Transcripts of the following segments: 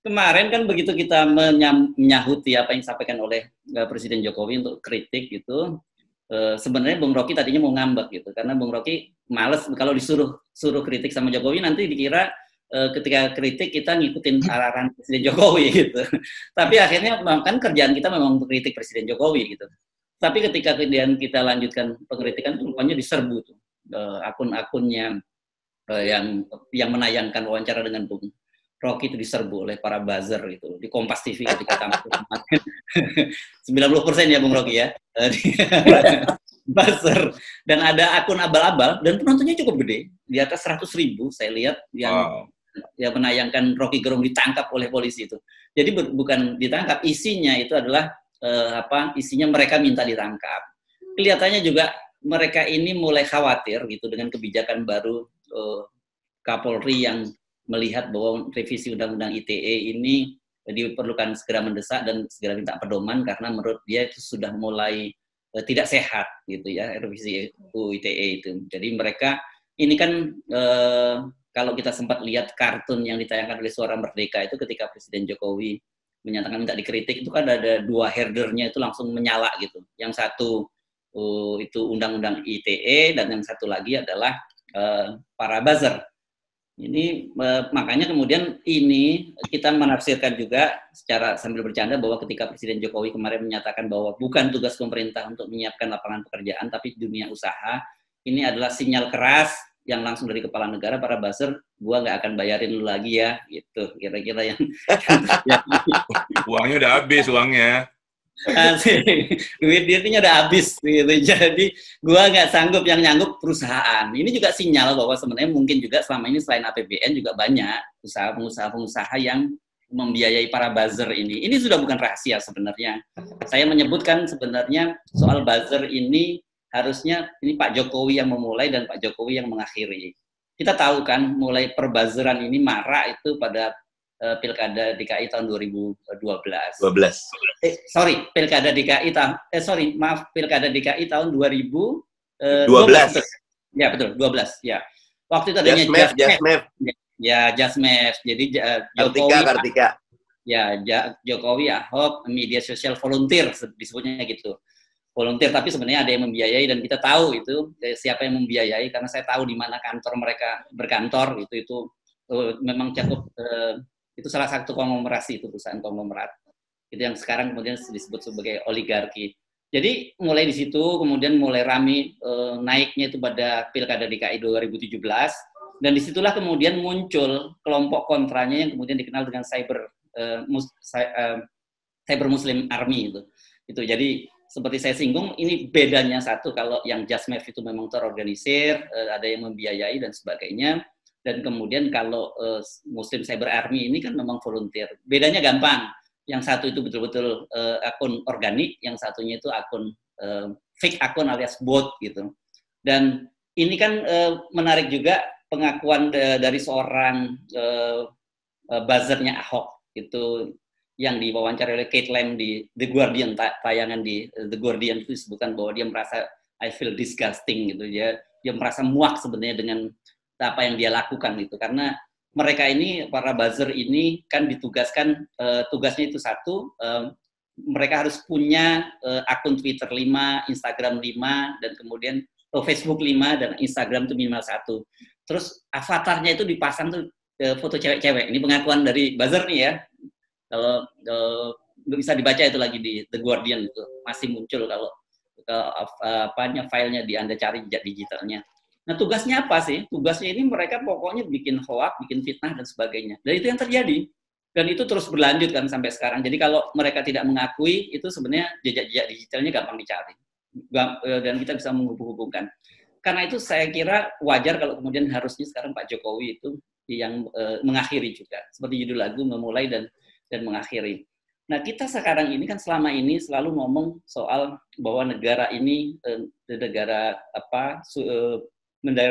kemarin kan begitu kita menyahuti apa yang disampaikan oleh Presiden Jokowi untuk kritik gitu, sebenarnya Bung Rocky tadinya mau ngambek gitu, karena Bung Rocky males kalau suruh kritik sama Jokowi nanti dikira ketika kritik kita ngikutin arahan Presiden Jokowi gitu. Tapi akhirnya kan kerjaan kita memang untuk kritik Presiden Jokowi gitu. Tapi ketika kemudian kita lanjutkan pengkritikan, rupanya diserbu tuh akun-akunnya yang menayangkan wawancara dengan Bung Rocky itu diserbu oleh para buzzer gitu di Kompas TV ketika tampil 90% ya Bung Rocky ya buzzer, dan ada akun abal-abal dan penontonnya cukup gede di atas 100.000 saya lihat yang menayangkan Rocky Gerung ditangkap oleh polisi itu. Jadi bukan ditangkap, isinya itu adalah isinya mereka minta ditangkap. Kelihatannya juga mereka ini mulai khawatir gitu dengan kebijakan baru Kapolri yang melihat bahwa revisi Undang-Undang ITE ini diperlukan segera mendesak dan segera minta pedoman karena menurut dia itu sudah mulai tidak sehat gitu ya, revisi UU ITE itu. Jadi mereka ini kan kalau kita sempat lihat kartun yang ditayangkan oleh Suara Merdeka itu ketika Presiden Jokowi menyatakan minta dikritik itu kan ada dua herdernya itu langsung menyala gitu. Yang satu itu Undang-Undang ITE dan yang satu lagi adalah para buzzer. Ini makanya kemudian ini kita menafsirkan juga secara sambil bercanda bahwa ketika Presiden Jokowi kemarin menyatakan bahwa bukan tugas pemerintah untuk menyiapkan lapangan pekerjaan tapi dunia usaha, ini adalah sinyal keras yang langsung dari kepala negara, para buzzer, gua nggak akan bayarin lu lagi ya, gitu kira-kira yang uangnya udah habis uangnya. Duit duitnya udah habis gitu. Jadi gua nggak sanggup, yang nyanggup perusahaan. Ini juga sinyal bahwa sebenarnya mungkin juga selama ini selain APBN juga banyak pengusaha yang membiayai para buzzer ini. Ini sudah bukan rahasia sebenarnya. Saya menyebutkan sebenarnya soal buzzer ini harusnya ini Pak Jokowi yang memulai dan Pak Jokowi yang mengakhiri. Kita tahu kan mulai perbuzzeran ini marak itu pada Pilkada DKI tahun 2012. Pilkada DKI Pilkada DKI tahun 2012. Ya, betul, 12. Ya. Waktu itu adanya Jasmev. Ya, Jasmev. Jadi Kartika. Ya, Jokowi, Ahok, media sosial volunteer disebutnya gitu. Volunteer, tapi sebenarnya ada yang membiayai dan kita tahu itu siapa yang membiayai karena saya tahu di mana kantor mereka berkantor itu memang cukup itu salah satu konglomerasi, itu perusahaan konglomerat itu yang sekarang kemudian disebut sebagai oligarki. Jadi mulai di situ kemudian mulai rame naiknya itu pada Pilkada DKI 2017 dan disitulah kemudian muncul kelompok kontranya yang kemudian dikenal dengan Cyber Muslim Army itu. Jadi seperti saya singgung, ini bedanya satu, kalau yang Jasmev itu memang terorganisir, ada yang membiayai dan sebagainya. Dan kemudian kalau Muslim Cyber Army ini kan memang volunteer. Bedanya gampang. Yang satu itu betul-betul akun organik, yang satunya itu akun fake akun alias bot gitu. Dan ini kan menarik juga pengakuan dari seorang buzzernya Ahok itu yang diwawancara oleh Kate Lam di The Guardian, tayangan di The Guardian itu disebutkan bahwa dia merasa I feel disgusting gitu, dia merasa muak sebenarnya dengan apa yang dia lakukan itu, karena mereka ini para buzzer ini kan ditugaskan tugasnya itu satu, mereka harus punya akun Twitter 5, Instagram 5, dan kemudian Facebook 5 dan Instagram itu minimal 1. Terus avatarnya itu dipasang tuh foto cewek-cewek. Ini pengakuan dari buzzer nih ya. Kalau bisa dibaca itu lagi di The Guardian itu masih muncul kalau filenya di Anda cari digitalnya. Nah tugasnya apa sih? Tugasnya ini mereka pokoknya bikin hoax, bikin fitnah dan sebagainya. Dan itu yang terjadi. Dan itu terus berlanjut kan sampai sekarang. Jadi kalau mereka tidak mengakui, itu sebenarnya jejak-jejak digitalnya gampang dicari. Dan kita bisa menghubung-hubungkan. Karena itu saya kira wajar kalau kemudian harusnya sekarang Pak Jokowi itu yang mengakhiri juga. Seperti judul lagu, memulai dan mengakhiri. Nah kita sekarang ini kan selama ini selalu ngomong soal bahwa negara ini negara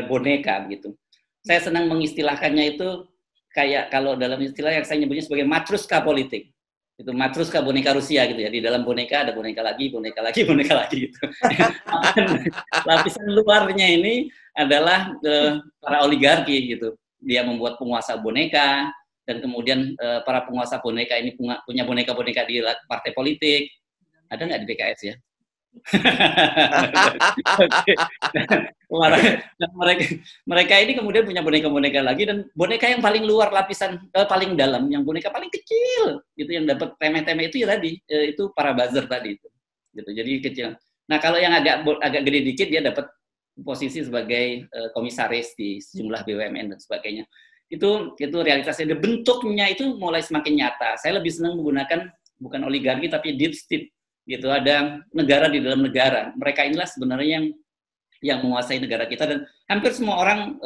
boneka gitu. Saya senang mengistilahkannya itu kayak kalau dalam istilah yang saya nyebutnya sebagai matruska politik. Itu matruska boneka Rusia gitu ya. Di dalam boneka ada boneka lagi gitu. Lapisan luarnya ini adalah para oligarki gitu. Dia membuat penguasa boneka, dan kemudian para penguasa boneka ini punya boneka-boneka di partai politik. Ada nggak di PKS ya? mereka ini kemudian punya boneka-boneka lagi, dan boneka yang paling luar lapisan paling dalam, yang boneka paling kecil gitu, yang dapat temeh-temeh itu ya tadi itu para buzzer tadi itu gitu, jadi kecil. Nah kalau yang agak gede dikit dia dapat posisi sebagai komisaris di sejumlah BUMN dan sebagainya. Itu realitasnya. Bentuknya itu mulai semakin nyata. Saya lebih senang menggunakan bukan oligarki tapi deep state gitu. Ada negara di dalam negara. Mereka inilah sebenarnya yang menguasai negara kita, dan hampir semua orang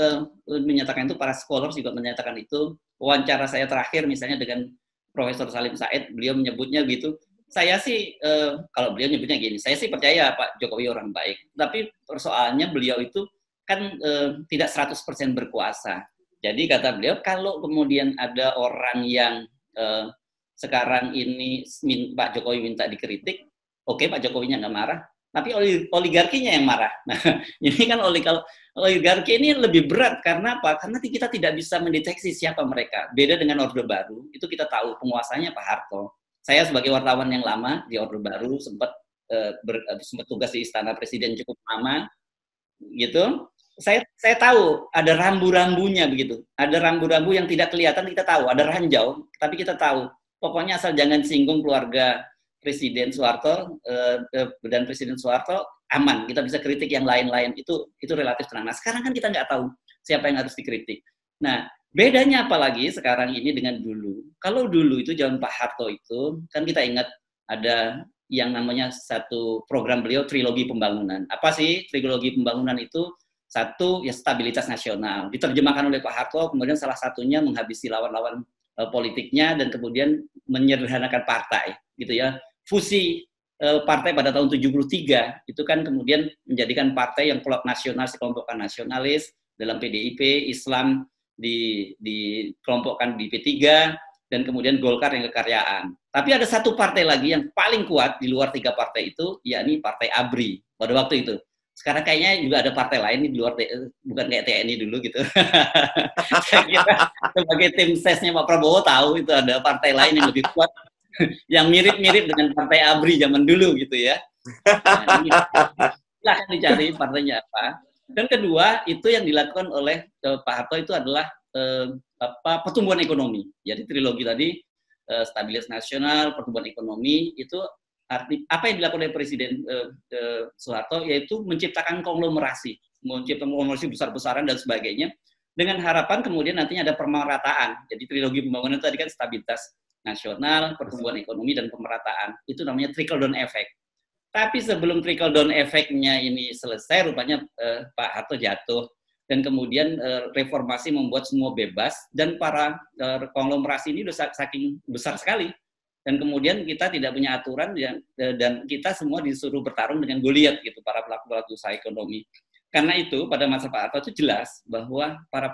menyatakan itu. Para scholars juga menyatakan itu. Wawancara saya terakhir misalnya dengan Profesor Salim Said, beliau menyebutnya gitu. Saya sih kalau beliau nyebutnya gini, saya sih percaya Pak Jokowi orang baik, tapi persoalannya beliau itu kan tidak 100% berkuasa. Jadi kata beliau, kalau kemudian ada orang yang sekarang ini Pak Jokowi minta dikritik, oke, Pak Jokowinya nggak marah, tapi oligarkinya yang marah. Nah, ini kan oligarki ini lebih berat, karena apa? Karena kita tidak bisa mendeteksi siapa mereka. Beda dengan Orde Baru, itu kita tahu penguasanya Pak Harto. Saya sebagai wartawan yang lama di Orde Baru sempat tugas di Istana Presiden cukup lama, gitu. Saya tahu ada rambu-rambunya begitu. Ada rambu-rambu yang tidak kelihatan, kita tahu. Ada ranjau, tapi kita tahu. Pokoknya asal jangan singgung keluarga Presiden Soeharto dan Presiden Soeharto, aman. Kita bisa kritik yang lain-lain, itu relatif tenang. Nah sekarang kan kita nggak tahu siapa yang harus dikritik. Nah bedanya apalagi sekarang ini dengan dulu. Kalau dulu itu zaman Pak Harto itu kan kita ingat ada yang namanya satu program beliau, trilogi pembangunan. Apa sih trilogi pembangunan itu? Satu, ya stabilitas nasional. Diterjemahkan oleh Pak Harto, kemudian salah satunya menghabisi lawan-lawan politiknya dan kemudian menyederhanakan partai, gitu ya. Fusi partai pada tahun 73 itu kan kemudian menjadikan partai yang sekelompokkan nasionalis dalam PDIP, Islam dikelompokkan di P3, dan kemudian Golkar yang kekaryaan. Tapi ada satu partai lagi yang paling kuat di luar tiga partai itu, yakni Partai ABRI pada waktu itu. Sekarang kayaknya juga ada partai lain di luar, bukan kayak TNI dulu gitu. Saya kira sebagai tim sesnya Pak Prabowo tahu itu ada partai lain yang lebih kuat, yang mirip-mirip dengan Partai ABRI zaman dulu gitu ya. Nah, ini silahkan dicari partainya apa. Dan kedua, itu yang dilakukan oleh Pak Harto itu adalah pertumbuhan ekonomi. Jadi trilogi tadi, stabilitas nasional, pertumbuhan ekonomi, itu arti apa yang dilakukan oleh Presiden Soeharto, yaitu menciptakan konglomerasi besar-besaran dan sebagainya, dengan harapan kemudian nantinya ada pemerataan. Jadi trilogi pembangunan tadi kan stabilitas nasional, pertumbuhan ekonomi, dan pemerataan. Itu namanya trickle down effect. Tapi sebelum trickle down effect-nya ini selesai, rupanya Pak Harto jatuh, dan kemudian reformasi membuat semua bebas, dan para konglomerasi ini sudah saking besar sekali. Dan kemudian kita tidak punya aturan, dan kita semua disuruh bertarung dengan Goliat gitu, para pelaku-pelaku usaha ekonomi. Karena itu pada masa Pak Harto itu jelas bahwa para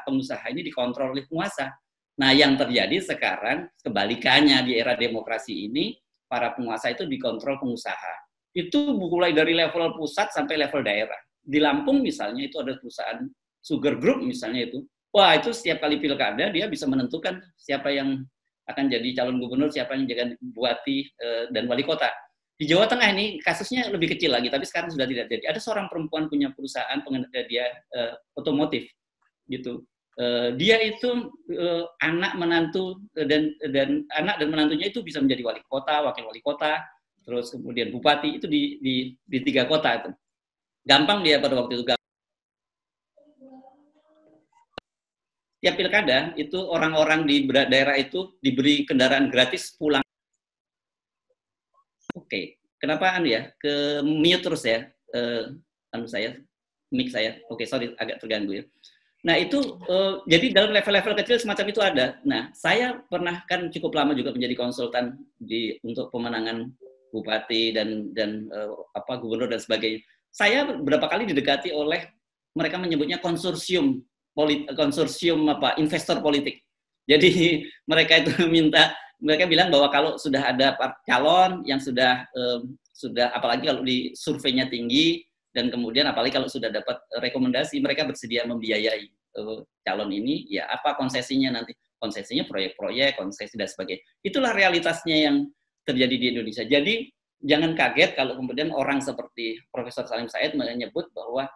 pengusaha ini dikontrol oleh penguasa. Nah yang terjadi sekarang kebalikannya, di era demokrasi ini para penguasa itu dikontrol pengusaha. Itu mulai dari level pusat sampai level daerah. Di Lampung misalnya itu ada perusahaan Sugar Group misalnya itu. Wah itu setiap kali pilkada dia bisa menentukan siapa yang akan jadi calon gubernur, siapa yang jadi bupati dan wali kota. Di Jawa Tengah ini kasusnya lebih kecil lagi, tapi sekarang sudah tidak jadi. Ada seorang perempuan punya perusahaan dia otomotif, gitu. Dia itu anak menantu dan anak dan menantunya itu bisa menjadi wali kota, wakil wali kota, terus kemudian bupati, itu di 3 kota itu. Gampang dia pada waktu itu. Tiap pilkada itu orang-orang di daerah itu diberi kendaraan gratis pulang. Oke, kenapa ya? Ke mute terus ya, mic saya. Oke, sorry agak terganggu ya. Nah itu jadi dalam level-level kecil semacam itu ada. Nah saya pernah kan cukup lama juga menjadi konsultan untuk pemenangan bupati dan gubernur dan sebagainya. Saya beberapa kali didekati oleh, mereka menyebutnya konsorsium investor politik. Jadi mereka itu mereka bilang bahwa kalau sudah ada calon yang sudah apalagi kalau di surveinya tinggi, dan kemudian apalagi kalau sudah dapat rekomendasi, mereka bersedia membiayai calon ini, ya apa konsesinya nanti. konsesinya proyek-proyek, konsesi dan sebagainya. Itulah realitasnya yang terjadi di Indonesia. Jadi jangan kaget kalau kemudian orang seperti Profesor Salim Said menyebut bahwa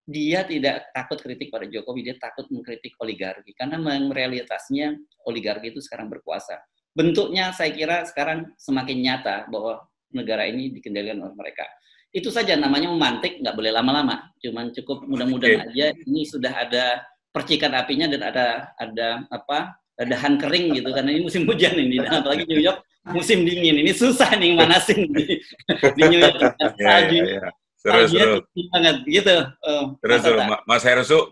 dia tidak takut kritik pada Jokowi, dia takut mengkritik oligarki. Karena realitasnya oligarki itu sekarang berkuasa. Bentuknya saya kira sekarang semakin nyata bahwa negara ini dikendalikan oleh mereka. Itu saja, namanya memantik, nggak boleh lama-lama. Cuman cukup mudah-mudahan aja ini sudah ada percikan apinya dan ada dahan kering gitu, karena ini musim hujan ini, dan apalagi New York musim dingin, ini susah nih manasin di New York. Seru banget gitu. Mas Heru,